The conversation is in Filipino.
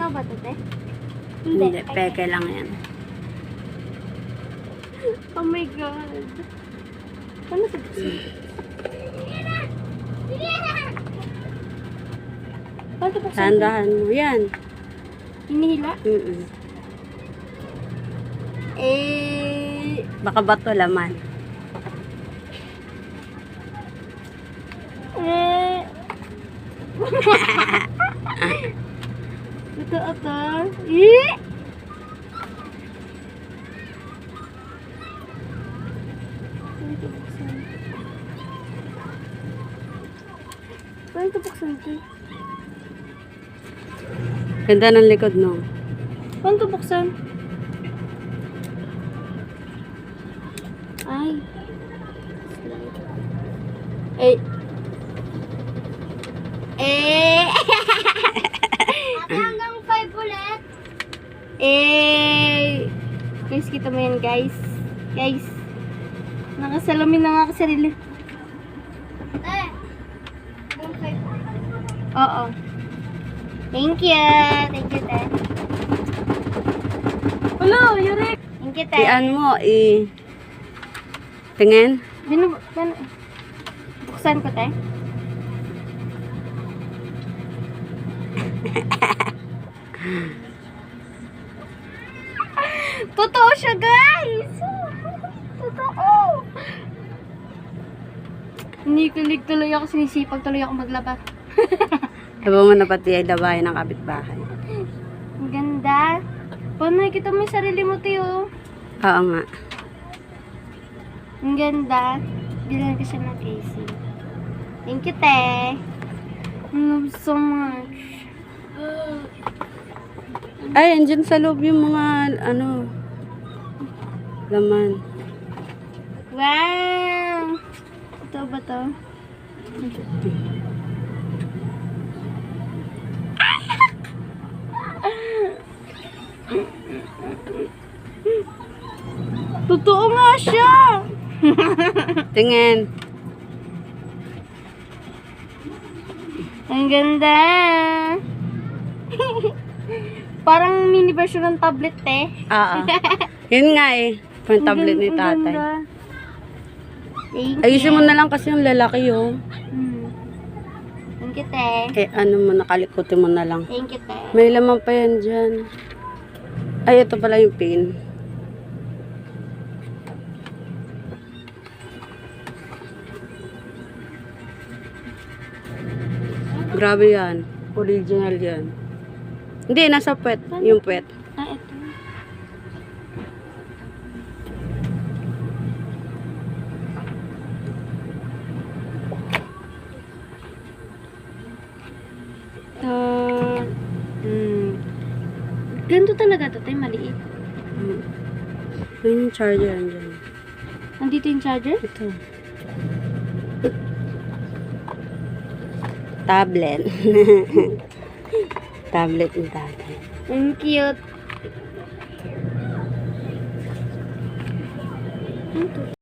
Totoo ba ito, te? Hindi, peke lang yan. Oh my God. Paano sa buksan? Paano ito buksan? Tandahan mo yan. Hinihila? Baka bato laman. Totoo to? Paano ito buksan ito? Ganda ng likod, no? Paano ito buksan? Ay. Hanggang 5 ulit. Guys, kita mo yan, guys. Guys. Nakasalamin na nga ako sarili. Oo. Thank you. Thank you, te. Hello, Yurek. Thank you, te. Ian mo, tingin. Buksan ko, te. Totoo siya, guys. Totoo. Nikilig tuloy ako, sinisipag tuloy ako maglaba. Laba mo na pati ay labahin ng kapitbahay. Ang ganda. Paano nakikita mo yung sarili mo, Tiyo? Oo nga. Ang ganda. Bilan ko siya ng casing. Thank you, te. I love so much. Ay, andyan sa loob yung mga, laman. Wow! Ito ba to? Totoo nga siya! Tingin. Ang ganda! Parang mini version ng tablet, te. Oo. Yun nga pang tablet ni tatay. Ayusin mo na lang kasi yung lalaki, Thank you, te. Nakalikutin mo na lang. Thank you, te. May laman pa yan dyan. Ay, ito pala yung pin. Grabe yan. Original yan. Hindi, nasa puwet. Yung puwet. Ito. Ganito talaga ito, tayo maliit. Yung charger andyan. Nandito yung charger? Ito. Tablet. Tablet ni tatay. Ang cute.